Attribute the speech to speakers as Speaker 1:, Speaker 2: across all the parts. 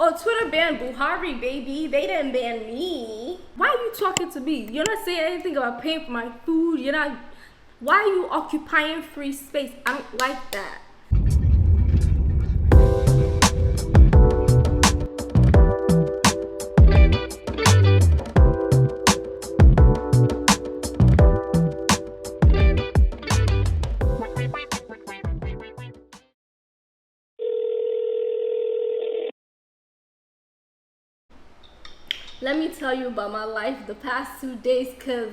Speaker 1: Oh, Twitter banned Buhari, baby. They didn't ban me. Why are you talking to me? You're not saying anything about paying for my food. You're not. Why are you occupying free space? I don't like that. Let me tell you about my life the past 2 days, cause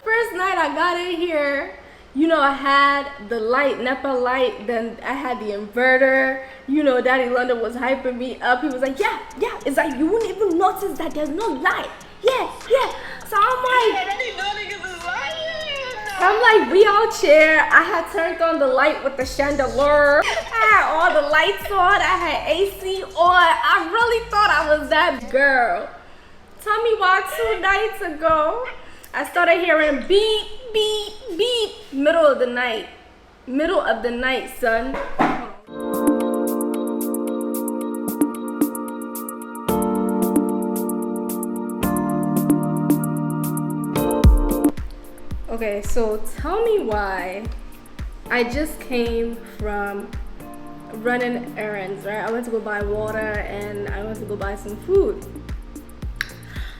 Speaker 1: first night I got in here, you know, I had the light, NEPA light, then I had the inverter. You know, Daddy London was hyping me up. He was like, yeah, it's like you wouldn't even notice that there's no light. Yeah. So I'm like, we all cheer. I had turned on the light with the chandelier. I had all the lights on. I had AC on. I really thought I was that girl. Tell me why 2 nights ago, I started hearing beep, beep, beep. Middle of the night, son. Okay, so tell me why I just came from running errands, right? I went to go buy water and I went to go buy some food.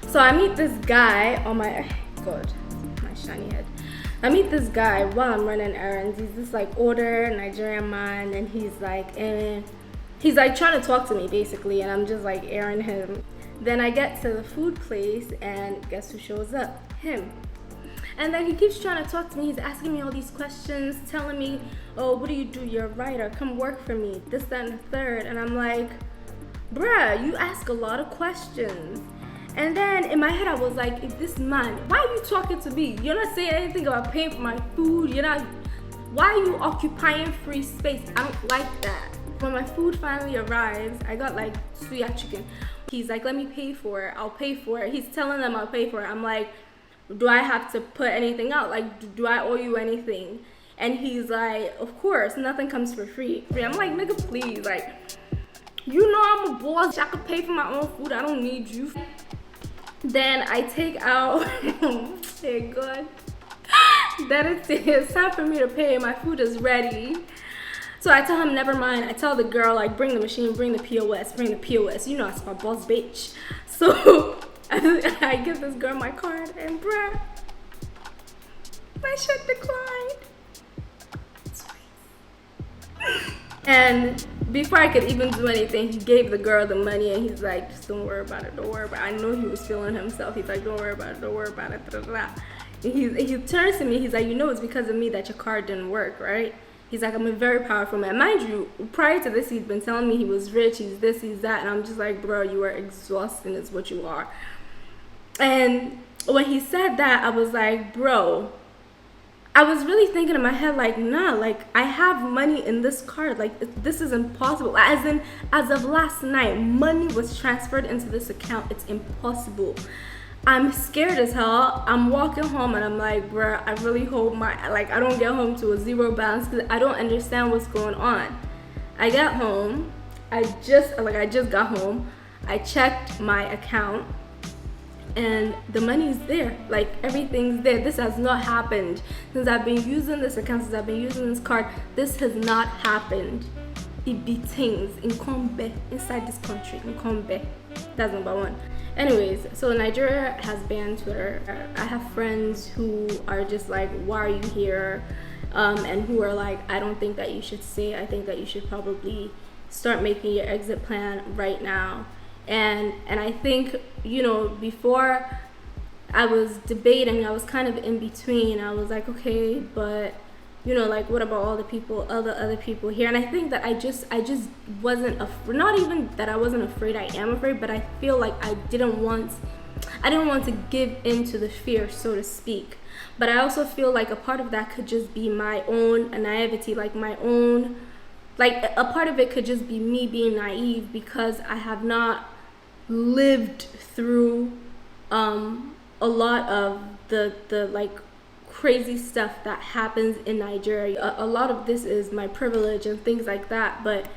Speaker 1: So I meet this guy on my shiny head. I meet this guy while I'm running errands. He's this like older Nigerian man, and he's like trying to talk to me basically, and I'm just like airing him. Then I get to the food place, and guess who shows up? Him. And then he keeps trying to talk to me. He's asking me all these questions, telling me, oh, what do you do? You're a writer. Come work for me. This, that, and the third. And I'm like, bruh, you ask a lot of questions. And then in my head, I was like, if this man, why are you talking to me? You're not saying anything about paying for my food. Why are you occupying free space? I don't like that. When my food finally arrives, I got like suya chicken. He's like, let me pay for it. I'll pay for it. He's telling them I'll pay for it. I'm like, do I have to put anything out? Like, do I owe you anything? And he's like, of course, nothing comes for free. I'm like, nigga, please. Like, you know I'm a boss. I could pay for my own food. I don't need you. Then I take out, hey, good. Then it's time for me to pay. My food is ready. So I tell him, never mind. I tell the girl, like, bring the machine, bring the POS. You know, it's my boss, bitch. So I give this girl my card, and bruh, my shit declined. And before I could even do anything, he gave the girl the money, and he's like, just don't worry about it. I know he was feeling himself. He's like, don't worry about it. And he turns to me, he's like, you know it's because of me that your card didn't work, right? He's like, I'm a very powerful man. Mind you, prior to this, he'd been telling me he was rich, he's this, he's that, and I'm just like, bro, you are exhausting is what you are. And when he said that, I was like, bro, I was really thinking in my head, like, nah, like, I have money in this card. Like, this is impossible. As of last night, money was transferred into this account. It's impossible. I'm scared as hell. I'm walking home and I'm like, bruh, I really hope I don't get home to a zero balance, because I don't understand what's going on. I got home. I just got home. I checked my account, and the money's there. Like, everything's there. This has not happened since I've been using this account, since I've been using this card. This has not happened. It be things in Kombe, inside this country, in Kombe. That's number one. Anyways, so Nigeria has banned Twitter. I have friends who are just like, why are you here? And who are like, I don't think that you should stay. I think that you should probably start making your exit plan right now. And I think, you know, before I was debating, I was kind of in between. I was like, okay, but you know, like, what about all the people, other people here? And I think that I just wasn't not even that I wasn't afraid. I am afraid, but I feel like I didn't want to give in to the fear, so to speak. But I also feel like a part of that could just be my own naivety, like a part of it could just be me being naive, because I have not lived through a lot of the like crazy stuff that happens in Nigeria. A lot of this is my privilege and things like that, but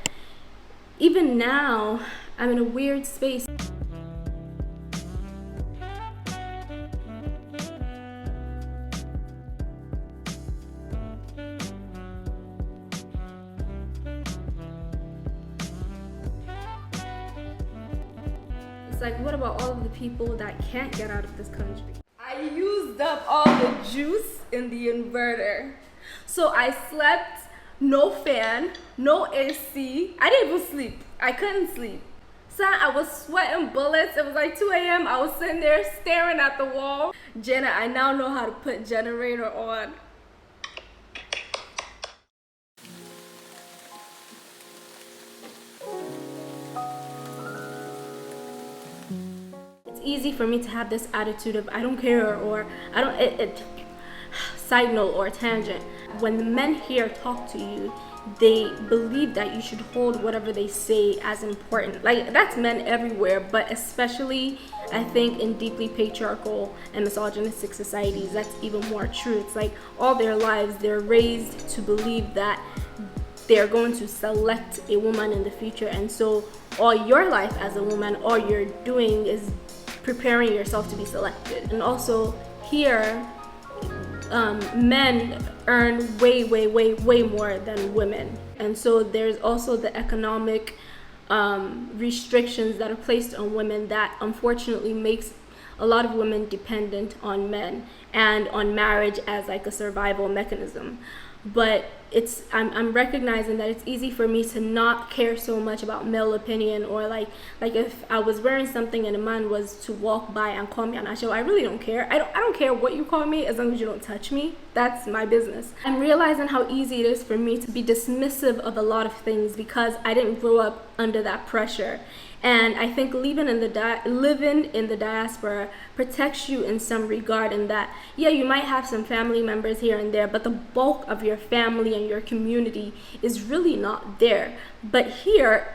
Speaker 1: even now I'm in a weird space. It's like, what about all of the people that can't get out of this country? I used up all the juice in the inverter. So I slept, no fan, no AC. I didn't even sleep. I couldn't sleep. So I was sweating bullets. It was like 2 a.m. I was sitting there staring at the wall. Jenna, I now know how to put generator on. Easy for me to have this attitude of I don't care, or I don't side note or tangent. When the men here talk to you, they believe that you should hold whatever they say as important. Like, that's men everywhere, but especially I think in deeply patriarchal and misogynistic societies, that's even more true. It's like all their lives they're raised to believe that they're going to select a woman in the future, and so all your life as a woman, all you're doing is preparing yourself to be selected. And also here, men earn way more than women, and so there's also the economic restrictions that are placed on women that unfortunately makes a lot of women dependent on men and on marriage as like a survival mechanism. But I'm recognizing that it's easy for me to not care so much about male opinion, or like if I was wearing something and a man was to walk by and call me an asho, I really don't care. I don't care what you call me as long as you don't touch me. That's my business. I'm realizing how easy it is for me to be dismissive of a lot of things because I didn't grow up under that pressure. And I think living in the diaspora protects you in some regard, in that, yeah, you might have some family members here and there, but the bulk of your family and your community is really not there. But here,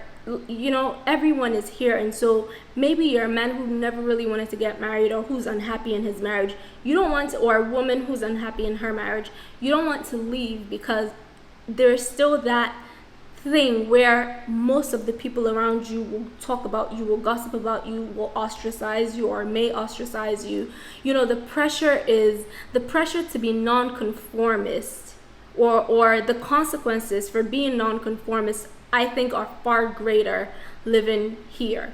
Speaker 1: you know, everyone is here. And so maybe you're a man who never really wanted to get married, or who's unhappy in his marriage. You don't want to, or a woman who's unhappy in her marriage. You don't want to leave because there's still that thing where most of the people around you will talk about you, will gossip about you, will ostracize you, or may ostracize you. You know, the pressure to be nonconformist, or the consequences for being nonconformist, I think are far greater living here.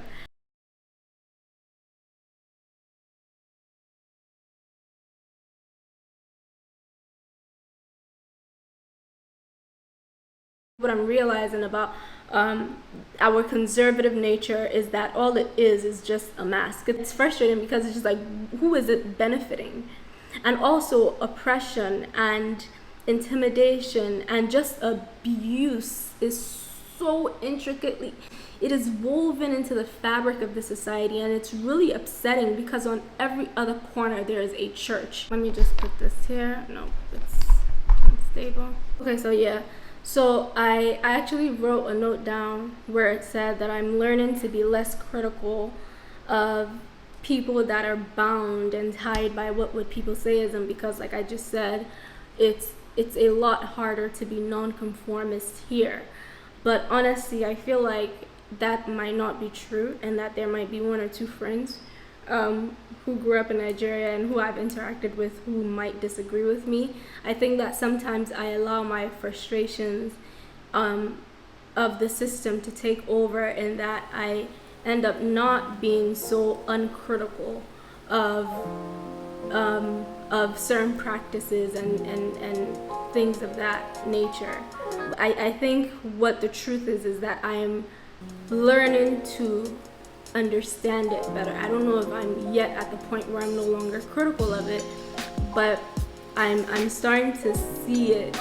Speaker 1: What I'm realizing about our conservative nature is that all it is just a mask. It's frustrating because it's just like, who is it benefiting? And also oppression and intimidation and just abuse is so intricately, it is woven into the fabric of the society, and it's really upsetting because on every other corner there is a church. Let me just put this here. No, it's unstable. Okay, so yeah. So I actually wrote a note down where it said that I'm learning to be less critical of people that are bound and tied by what would people sayism, because like I just said, it's a lot harder to be nonconformist here. But honestly, I feel like that might not be true, and that there might be one or two friends who grew up in Nigeria and who I've interacted with who might disagree with me. I think that sometimes I allow my frustrations of the system to take over, and that I end up not being so uncritical of certain practices and things of that nature. I think what the truth is that I am learning to understand it better. I don't know if I'm yet at the point where I'm no longer critical of it, but I'm starting to see it